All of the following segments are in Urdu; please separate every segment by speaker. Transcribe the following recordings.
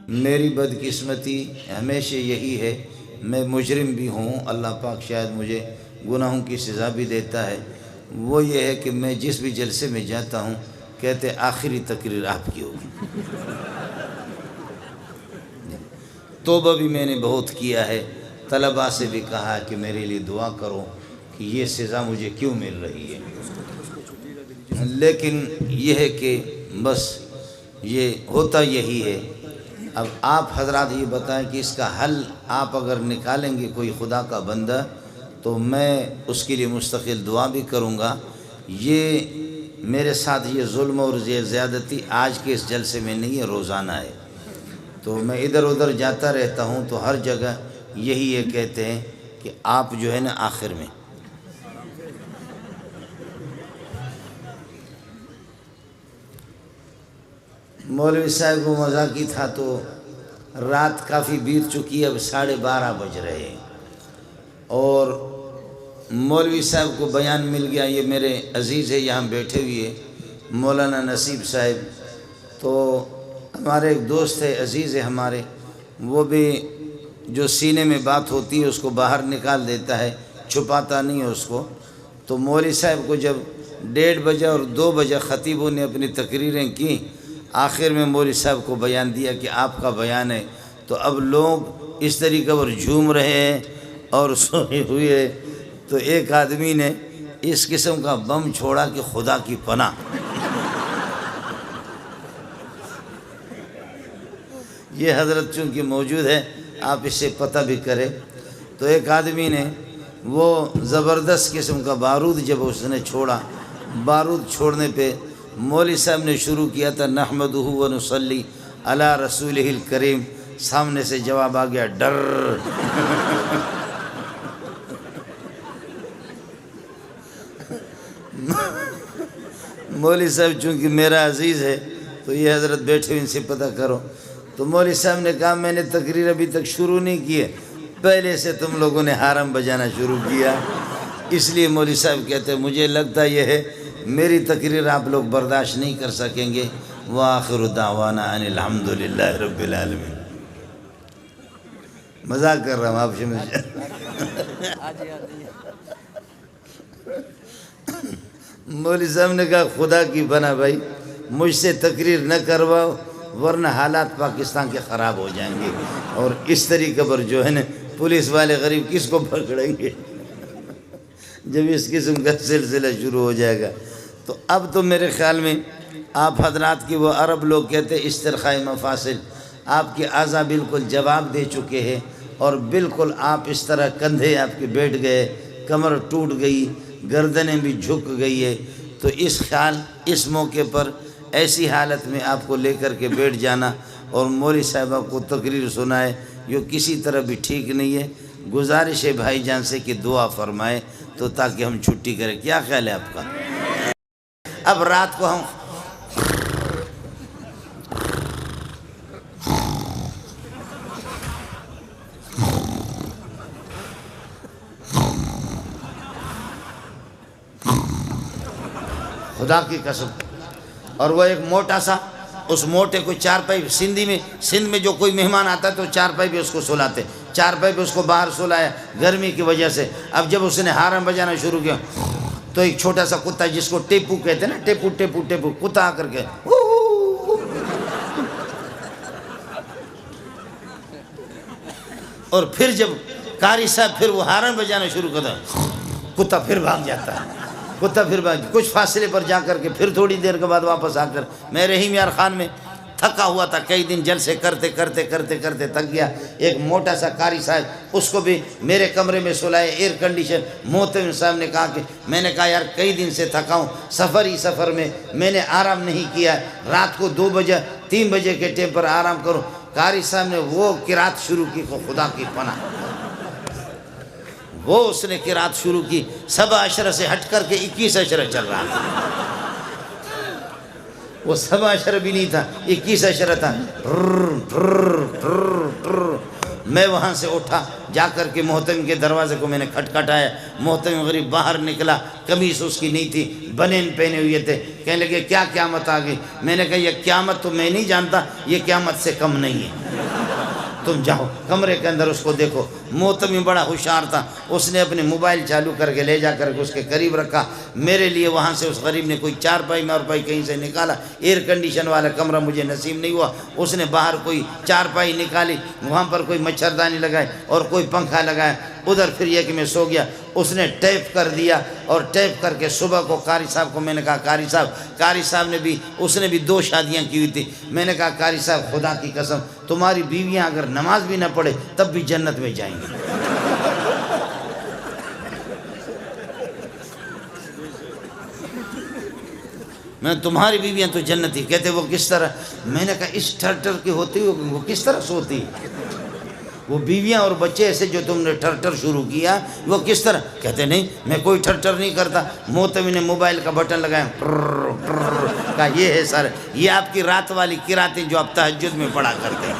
Speaker 1: میری بدقسمتی ہمیشہ یہی ہے، میں مجرم بھی ہوں، اللہ پاک شاید مجھے گناہوں کی سزا بھی دیتا ہے، وہ یہ ہے کہ میں جس بھی جلسے میں جاتا ہوں کہتے آخری تقریر آپ کی ہوگی۔ توبہ بھی میں نے بہت کیا ہے، طلباء سے بھی کہا کہ میرے لیے دعا کرو کہ یہ سزا مجھے کیوں مل رہی ہے، لیکن یہ ہے کہ بس یہ ہوتا یہی ہے۔ اب آپ حضرات یہ بتائیں کہ اس کا حل آپ اگر نکالیں گے کوئی خدا کا بندہ تو میں اس کے لیے مستقل دعا بھی کروں گا۔ یہ میرے ساتھ یہ ظلم اور زیادتی آج کے اس جلسے میں نہیں ہے، روزانہ ہے، تو میں ادھر ادھر جاتا رہتا ہوں تو ہر جگہ یہی یہ کہتے ہیں کہ آپ جو ہے نا آخر میں مولوی صاحب کو مذاقی تھا تو رات کافی بیت چکی ہے، اب 12:30 بج رہے ہیں، اور مولوی صاحب کو بیان مل گیا، یہ میرے عزیز ہے یہاں بیٹھے ہوئے مولانا نصیب صاحب، تو ہمارے ایک دوست ہے عزیز ہے ہمارے، وہ بھی جو سینے میں بات ہوتی ہے اس کو باہر نکال دیتا ہے، چھپاتا نہیں ہے اس کو۔ تو مولوی صاحب کو جب 1:30 بجے اور 2 بجے خطیبوں نے اپنی تقریریں کی، آخر میں مولوی صاحب کو بیان دیا کہ آپ کا بیان ہے، تو اب لوگ اس طریقے پر جھوم رہے ہیں اور سوئے ہوئے، تو ایک آدمی نے اس قسم کا بم چھوڑا کہ خدا کی پناہ، یہ حضرت چونکہ موجود ہے آپ اس سے پتہ بھی کریں، تو ایک آدمی نے وہ زبردست قسم کا بارود جب اس نے چھوڑا، بارود چھوڑنے پہ مولوی صاحب نے شروع کیا تھا نحمدہ و نصلی علی رسولہ الکریم، سامنے سے جواب آ گیا ڈر۔ مولوی صاحب چونکہ میرا عزیز ہے تو یہ حضرت بیٹھے ہوئے ان سے پتہ کرو، تو مولوی صاحب نے کہا میں نے تقریر ابھی تک شروع نہیں کی ہے، پہلے سے تم لوگوں نے حرم بجانا شروع کیا، اس لیے مولوی صاحب کہتے ہیں مجھے لگتا یہ ہے میری تقریر آپ لوگ برداشت نہیں کر سکیں گے، وآخر دعوانا ان الحمدللہ رب العالمین۔ مذاق کر رہا ہوں آپ سے، مولوی صاحب نے کہا خدا کی بنا بھائی مجھ سے تقریر نہ کرواؤ ورنہ حالات پاکستان کے خراب ہو جائیں گے، اور اس طریقے پر جو ہے نا پولیس والے غریب کس کو پکڑیں گے جب اس قسم کا سلسلہ شروع ہو جائے گا۔ تو اب تو میرے خیال میں آپ حضرات کی وہ عرب لوگ کہتے ہیں استرخاء مفاصل، آپ کے اعضاء بالکل جواب دے چکے ہیں، اور بالکل آپ اس طرح کندھے آپ کے بیٹھ گئے، کمر ٹوٹ گئی، گردنیں بھی جھک گئی ہے، تو اس موقع پر ایسی حالت میں آپ کو لے کر کے بیٹھ جانا اور مولوی صاحبہ کو تقریر سنائے یہ کسی طرح بھی ٹھیک نہیں ہے۔ گزارش ہے بھائی جان سے کہ دعا فرمائے تو تاکہ ہم چھٹی کریں، کیا خیال ہے آپ کا؟ اب رات کو ہم خدا کی قسم، اور وہ ایک موٹا سا، اس موٹے کو چارپائی، سندھ میں جو کوئی مہمان آتا ہے تو چارپائی بھی اس کو سلاتے، چارپائی بھی اس کو باہر سلایا گرمی کی وجہ سے۔ اب جب اس نے حرم بجانا شروع کیا تو ایک چھوٹا سا کتا جس کو ٹیپو کہتے ہیں نا، ٹیپو ٹیپو ٹیپو، کتا آ کر کے اور پھر جب قاری صاحب پھر وہ حرم بجانا شروع کرتا کتا پھر بھاگ جاتا ہے، کتا پھر کچھ فاصلے پر جا کر کے پھر تھوڑی دیر کے بعد واپس آ کر، میں رحیم یار خان میں تھکا ہوا تھا، کئی دن جلسے کرتے کرتے کرتے کرتے تھک گیا، ایک موٹا سا قاری صاحب اس کو بھی میرے کمرے میں سلائے، ایئر کنڈیشن، محترم صاحب نے کہا کہ میں نے کہا یار کئی دن سے تھکا ہوں، سفر میں میں نے آرام نہیں کیا، رات کو 2 بجے 3 بجے کے ٹائم پر آرام کروں۔ قاری صاحب نے وہ قرات شروع کی، خدا کی پناہ، وہ اس نے قرات شروع کی، 7 اشرہ سے ہٹ کر کے 21 اشرہ چل رہا تھا، وہ 7 اشرہ بھی نہیں تھا، 21 اشرہ تھا۔ میں وہاں سے اٹھا، جا کر کے محتم کے دروازے کو میں نے کھٹکھٹایا، محتم غریب باہر نکلا، قمیص اس کی نہیں تھی، بنین پہنے ہوئے تھے، کہنے لگے کیا قیامت آ گئی؟ میں نے کہا یہ قیامت تو میں نہیں جانتا، یہ قیامت سے کم نہیں ہے۔ تم جاؤ کمرے کے اندر اس کو دیکھو۔ محتمی بڑا ہوشیار تھا، اس نے اپنے موبائل چالو کر کے لے جا کر کے اس کے قریب رکھا۔ میرے لیے وہاں سے اس غریب نے کوئی چارپائی مارپائی کہیں سے نکالا، ایئر کنڈیشن والا کمرہ مجھے نصیب نہیں ہوا، اس نے باہر کوئی چارپائی نکالی، وہاں پر کوئی مچھردانی لگائے اور کوئی پنکھا لگایا، ادھر پھر یہ کہ میں سو گیا۔ اس نے ٹیپ کر دیا اور ٹیپ کر کے صبح کو قاری صاحب کو میں نے کہا قاری صاحب نے بھی، اس نے بھی 2 شادیاں کی ہوئی تھی، میں نے کہا قاری صاحب خدا کی قسم تمہاری بیویاں اگر نماز بھی نہ پڑھے تب بھی جنت میں جائیں گی۔ میں تمہاری بیویاں تو جنتی، کہتے وہ کس طرح؟ میں نے کہا اس ٹھر کی ہوتی وہ کس طرح سوتی؟ وہ بیویاں اور بچے ایسے جو تم نے ٹھر شروع کیا وہ کس طرح؟ کہتے نہیں میں کوئی ٹھر نہیں کرتا۔ محتمی نے موبائل کا بٹن لگایا، کہا یہ ہے سر، یہ آپ کی رات والی قراتیں جو آپ تہجد میں پڑھا کرتے ہیں۔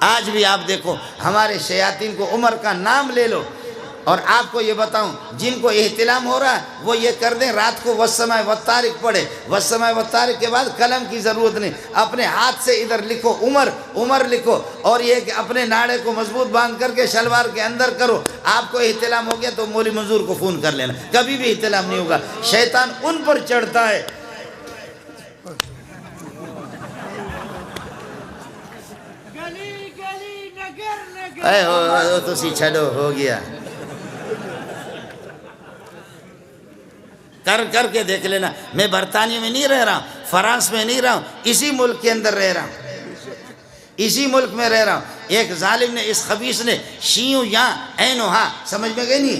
Speaker 1: آج بھی آپ دیکھو ہمارے شیاطین کو، عمر کا نام لے لو، اور آپ کو یہ بتاؤں جن کو احتلام ہو رہا ہے وہ یہ کر دیں رات کو والسماء والطارق پڑھے، والسماء والطارق کے بعد قلم کی ضرورت نہیں، اپنے ہاتھ سے ادھر لکھو عمر لکھو، اور یہ کہ اپنے ناڑے کو مضبوط باندھ کر کے شلوار کے اندر کرو۔ آپ کو احتلام ہو گیا تو مولوی منظور کو فون کر لینا، کبھی بھی احتلام نہیں ہوگا، شیطان ان پر چڑھتا ہے۔ اے تو سی چھڑو ہو گیا، کر کے دیکھ لینا۔ میں برطانیہ میں نہیں رہ رہا ہوں، فرانس میں نہیں رہا ہوں، اسی ملک کے اندر رہ رہا ہوں، اسی ملک میں رہ رہا ہوں۔ ایک ظالم نے، اس خبیث نے، شینو یا اینو ہا، سمجھ میں گئی نہیں؟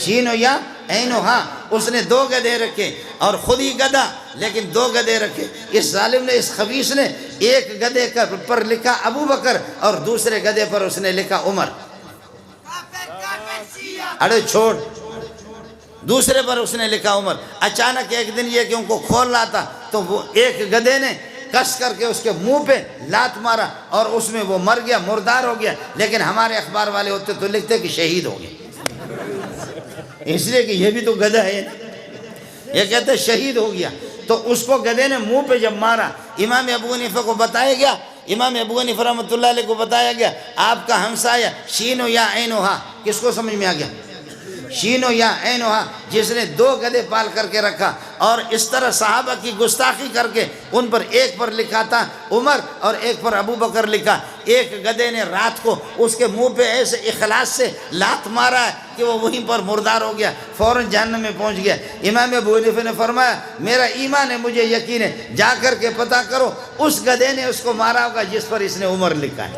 Speaker 1: شینو یا اینو ہا، اس نے 2 گدھے رکھے اور خود ہی گدھا لیکن 2 گدھے رکھے۔ اس ظالم نے، اس خبیث نے ایک گدھے پر لکھا ابو بکر اور دوسرے گدھے پر اس نے لکھا عمر۔ اڑے چھوڑ، دوسرے پر اس نے لکھا عمر۔ اچانک ایک دن یہ کہ ان کو کھول رہا تھا تو وہ ایک گدھے نے کس کر کے اس کے منہ پہ لات مارا اور اس میں وہ مر گیا، مردار ہو گیا، لیکن ہمارے اخبار والے ہوتے تو لکھتے کہ شہید ہو گیا، اس لیے کہ یہ بھی تو گدھا ہے نا، یہ کہتے شہید ہو گیا۔ تو اس کو گدھے نے منہ پہ جب مارا، امام ابو حنیفہ کو بتایا گیا، امام ابو حنیفہ رحمۃ اللہ علیہ کو بتایا گیا آپ کا ہمسایہ شینو یا اینو ہا، کس کو سمجھ میں آ گیا؟ شینو یا اینو ہا، جس نے 2 گدھے پال کر کے رکھا اور اس طرح صحابہ کی گستاخی کر کے ان پر، ایک پر لکھا تھا عمر اور ایک پر ابو بکر لکھا۔ ایک گدھے نے رات کو اس کے منہ پہ ایسے اخلاص سے لات مارا ہے کہ وہ وہیں پر مردار ہو گیا، فوراً جہنم میں پہنچ گیا۔ امام ابو حنیفہ نے فرمایا میرا ایمان ہے، مجھے یقین ہے، جا کر کے پتہ کرو اس گدھے نے اس کو مارا ہوگا جس پر اس نے عمر لکھا ہے،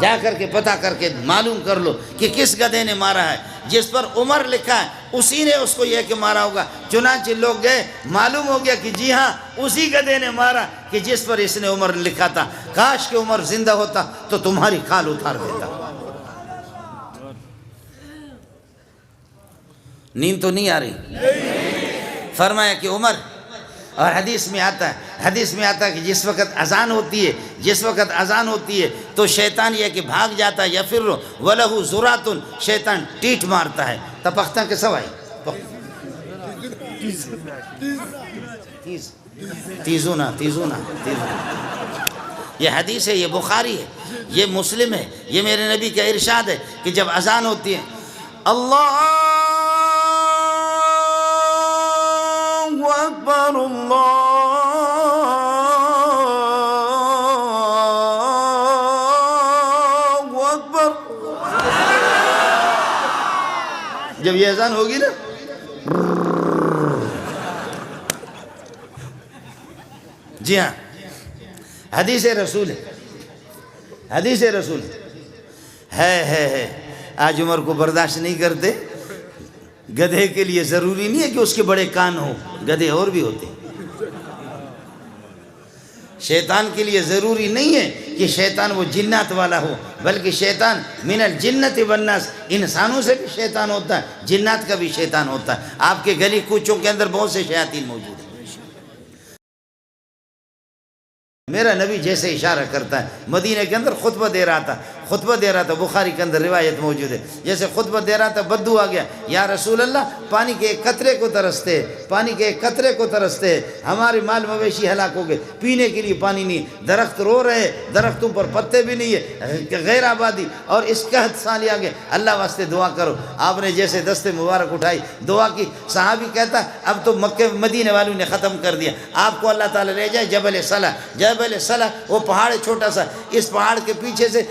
Speaker 1: جا کر کے پتہ کر کے معلوم کر لو کہ کس گدھے نے مارا ہے، جس پر عمر لکھا ہے اسی نے اس کو یہ کہ مارا ہوگا۔ چنانچہ لوگ گئے، معلوم ہو گیا کہ جی ہاں اسی گدھے نے مارا کہ جس پر اس نے عمر لکھا تھا۔ کاش کہ عمر زندہ ہوتا تو تمہاری کھال اتار دیتا۔ نیند تو نہیں آ رہی؟ فرمایا کہ عمر، اور حدیث میں آتا ہے کہ جس وقت اذان ہوتی ہے تو شیطان یہ کہ بھاگ جاتا ہے، یا پھر وَلَهُ زُرَاتٌ، شیطان ٹیٹ مارتا ہے، تپختہ کے سوائے تیزونا، یہ حدیث ہے، یہ بخاری ہے، یہ مسلم ہے، یہ میرے نبی کا ارشاد ہے کہ جب اذان ہوتی ہے اللہ اکبر اللہ اکبر، جب یہ اذان ہوگی نا جی ہاں حدیث رسول ہے۔ آج عمر کو برداشت نہیں کرتے۔ گدھے کے لیے ضروری نہیں ہے کہ اس کے بڑے کان ہوں، گدھے اور بھی ہوتے ہیں۔ شیطان کے لیے ضروری نہیں ہے کہ شیطان وہ جنات والا ہو، بلکہ شیطان من الجنت والناس، انسانوں سے بھی شیطان ہوتا ہے، جنات کا بھی شیطان ہوتا ہے۔ آپ کے گلی کوچوں کے اندر بہت سے شیاطین موجود ہیں۔ میرا نبی جیسے اشارہ کرتا ہے، مدینہ کے اندر خطبہ دے رہا تھا، خطبہ دے رہا تھا، بخاری کے اندر روایت موجود ہے، جیسے خطبہ دے رہا تھا بدو آ گیا، یا رسول اللہ پانی کے ایک قطرے کو ترستے، پانی کے ایک قطرے کو ترستے، ہمارے مال مویشی ہلاک ہو گئے، پینے کے لیے پانی نہیں، درخت رو رہے، درختوں پر پتے بھی نہیں ہے، غیر آبادی، اور اس قحط سالی آگے، اللہ واسطے دعا کرو۔ آپ نے جیسے دست مبارک اٹھائی دعا کی، صحابی کہتا اب تو مکہ مدینے والوں نے ختم کر دیا، آپ کو اللہ تعالیٰ لے جائے جبل صلہ، جبل صلہ وہ پہاڑ چھوٹا سا، اس پہاڑ کے پیچھے سے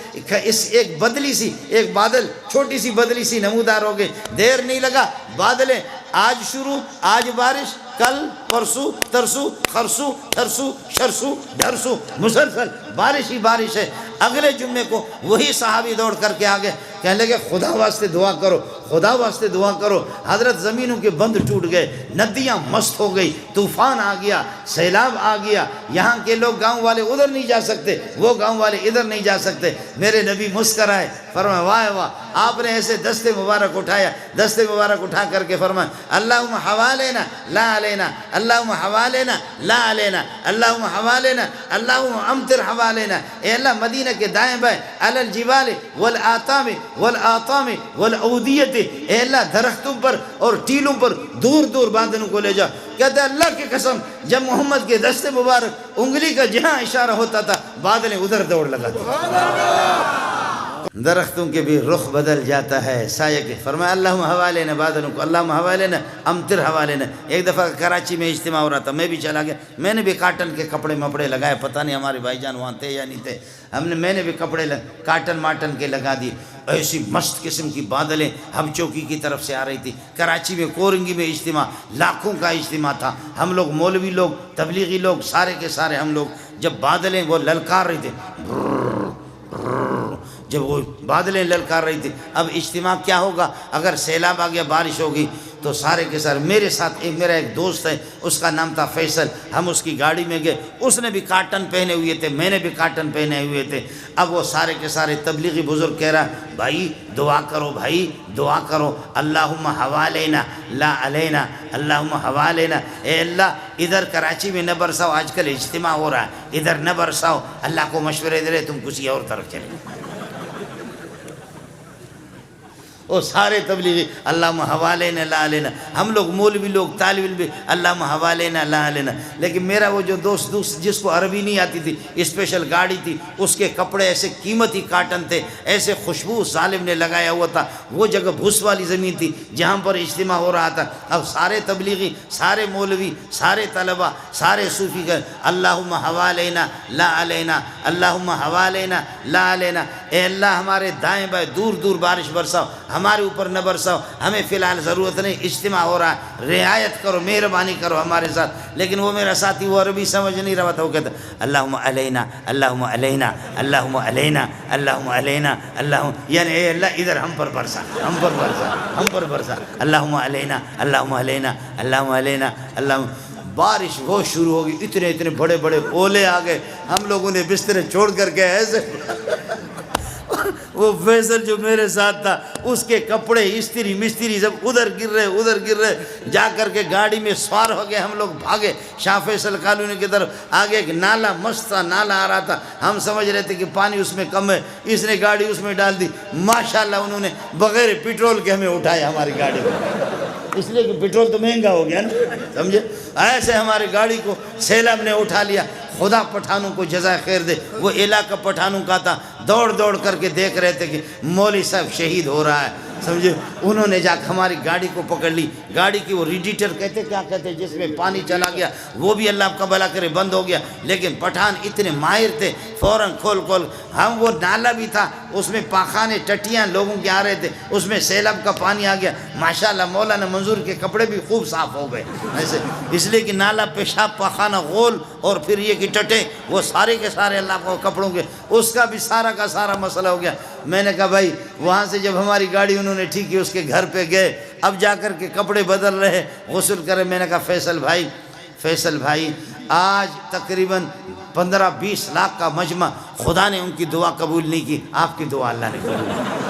Speaker 1: اس ایک بدلی سی، ایک بادل چھوٹی سی بدلی سی نمودار ہو گئی، دیر نہیں لگا، بادلیں آج شروع، آج بارش، کل پرسو ترسو خرسو ترسو شرسو ڈھرسو، مسلسل بارش ہی بارش ہے۔ اگلے جمعے کو وہی صحابی دوڑ کر کے آگے کہنے لگے خدا واسطے دعا کرو، خدا واسطے دعا کرو۔ حضرت زمینوں کے بند ٹوٹ گئے، ندیاں مست ہو گئی، طوفان آ گیا، سیلاب آ گیا، یہاں کے لوگ گاؤں والے ادھر نہیں جا سکتے، وہ گاؤں والے ادھر نہیں جا سکتے۔ میرے نبی مسکرائے، فرمایا واہ واہ، آپ نے ایسے دست مبارک اٹھایا، دست مبارک اٹھا کر کے فرمایا اللہم حوالنا لا علینا، اللہم حوالنا لا علینا، اللہم حوالنا، اللہم امطر حوالنا، اے اللہ مدینہ کے دائیں بائیں علی الجبال والآتام والآطام والعودیت، اے اللہ درختوں پر اور ٹیلوں پر دور دور بادلوں کو لے جا۔ کہتے ہیں اللہ کی قسم جب محمد کے دست مبارک انگلی کا جہاں اشارہ ہوتا تھا بادلیں ادھر دوڑ لگاتی، درختوں کے بھی رخ بدل جاتا ہے سایہ کے۔ فرمایا اللہم حوالنا، بادلوں کو اللہم حوالنا امطر حوالنا۔ ایک دفعہ کراچی میں اجتماع ہو رہا تھا، میں بھی چلا گیا، میں نے بھی کاٹن کے کپڑے مپڑے لگائے، پتہ نہیں ہمارے بھائی جان وہاں تھے یا نہیں تھے، میں نے بھی کپڑے کاٹن ماٹن کے لگا دیے، ایسی مست قسم کی بادلیں ہم چوکی کی طرف سے آ رہی تھی۔ کراچی میں کورنگی میں اجتماع، لاکھوں کا اجتماع تھا، ہم لوگ مولوی لوگ تبلیغی لوگ سارے کے سارے ہم لوگ، جب بادلیں وہ للکار رہی تھے، جب وہ بادلیں للکار رہی تھی، اب اجتماع کیا ہوگا، اگر سیلاب آ گیا بارش ہوگی تو سارے کے سارے، میرے ساتھ میرا ایک دوست ہے، اس کا نام تھا فیصل، ہم اس کی گاڑی میں گئے، اس نے بھی کاٹن پہنے ہوئے تھے، میں نے بھی کاٹن پہنے ہوئے تھے۔ اب وہ سارے کے سارے تبلیغی بزرگ کہہ رہا بھائی دعا کرو، بھائی دعا کرو، اللہم حوالنا لا علینا، اللہم حوالنا، اے اللہ ادھر کراچی میں نہ برساؤ، آج کل اجتماع ہو رہا ہے ادھر نہ برساؤ، اللہ کو مشورے دے رہے تم کسی اور طرف چلے۔ وہ سارے تبلیغی اللہم حوالنا لا علینا، ہم لوگ مولوی لوگ طالب علم بھی اللہم حوالنا لا علینا۔ لیکن میرا وہ جو دوست جس کو عربی نہیں آتی تھی، اسپیشل گاڑی تھی، اس کے کپڑے ایسے قیمتی کاٹن تھے، ایسے خوشبو ظالم نے لگایا ہوا تھا، وہ جگہ بھوس والی زمین تھی جہاں پر اجتماع ہو رہا تھا۔ اب سارے تبلیغی، سارے مولوی، سارے طلبہ، سارے صوفی کہ اللہم حوالنا لا علینا، اللہم حوالنا لا علینا، اے اللہ ہمارے دائیں بائیں دور دور بارش برساؤ، ہمارے اوپر نہ برساؤ، ہمیں فی الحال ضرورت نہیں، اجتماع ہو رہا ہے، رعایت کرو، مہربانی کرو ہمارے ساتھ۔ لیکن وہ میرا ساتھی وہ عربی سمجھ نہیں رہا تھا، وہ کہتا اللہم علینا اللہم علینا اللہم علینا اللہم علینا اللہم، یعنی اے اللہ ادھر ہم پر برسا، ہم پر برسا، ہم پر برسا، اللہم علینا اللہم علینا اللہم علینا اللہم۔ بارش وہ شروع ہوگی، اتنے اتنے بڑے بڑے اولے آ گئے، ہم لوگوں نے بسترے چھوڑ کر کے ایسے وہ فیصل جو میرے ساتھ تھا اس کے کپڑے استری مستری سب ادھر گر رہے، جا کر کے گاڑی میں سوار ہو گئے، ہم لوگ بھاگے شاہ فیصل کالونی کی طرف۔ آگے ایک نالا مست تھا، نالا آ رہا تھا، ہم سمجھ رہے تھے کہ پانی اس میں کم ہے، اس نے گاڑی اس میں ڈال دی، ماشاءاللہ انہوں نے بغیر پیٹرول کے ہمیں اٹھایا ہماری گاڑی میں، اس لیے کہ پیٹرول تو مہنگا ہو گیا نا، سمجھے، ایسے ہماری گاڑی کو سیلاب نے اٹھا لیا۔ خدا پٹھانوں کو جزائے خیر دے، وہ علاقہ پٹھانوں کا تھا، دوڑ دوڑ کر کے دیکھ رہے تھے کہ مولوی صاحب شہید ہو رہا ہے، سمجھے، انہوں نے جا کے ہماری گاڑی کو پکڑ لی، گاڑی کی وہ ریڈیٹر کہتے کیا کہتے جس میں پانی چلا گیا، وہ بھی اللہ کا بھلا کرے بند ہو گیا۔ لیکن پٹھان اتنے ماہر تھے، فوراً کھول ہم، وہ نالا بھی تھا، اس میں پاخانے ٹٹیاں لوگوں کے آ رہے تھے، اس میں سیلاب کا پانی آ گیا، ماشاءاللہ مولانا منظور کے کپڑے بھی خوب صاف ہو گئے ایسے، اس لیے کہ نالا پیشاب پاخانہ غول اور پھر یہ کہ ٹٹے، وہ سارے کے سارے اللہ کو کپڑوں کے، اس کا بھی سارا کا سارا مسئلہ ہو گیا۔ میں نے کہا بھائی وہاں سے جب ہماری گاڑی انہوں نے ٹھیک کی، اس کے گھر پہ گئے، اب جا کر کے کپڑے بدل رہے، غسل کرے۔ میں نے کہا فیصل بھائی آج تقریباً 15-20 لاکھ کا مجمع، خدا نے ان کی دعا قبول نہیں کی، آپ کی دعا اللہ نے قبول کی۔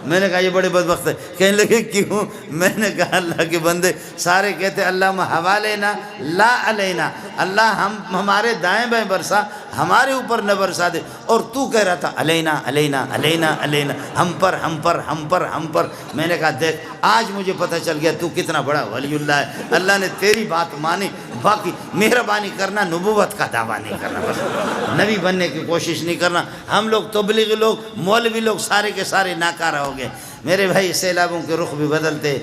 Speaker 1: میں نے کہا یہ بڑے بدبخت ہے، کہنے لگے کیوں؟ میں نے کہا اللہ کے بندے سارے کہتے اللہم حوالنا لا علینا، اللہ ہمارے دائیں بائیں برسا، ہمارے اوپر نہ برسا دے۔ اور تو کہہ رہا تھا علینا علینا علینا علینا، ہم پر ہم پر ہم پر ہم پر۔ میں نے کہا دیکھ آج مجھے پتہ چل گیا تو کتنا بڑا ولی اللہ ہے، اللہ نے تیری بات مانی، باقی مہربانی کرنا، نبوت کا دعویٰ نہیں کرنا، بس نبی بننے کی کوشش نہیں کرنا۔ ہم لوگ تبلیغی لوگ، مولوی لوگ سارے کے سارے ناکارہ ہو گئے۔ میرے بھائی سیلابوں کے رخ بھی بدلتے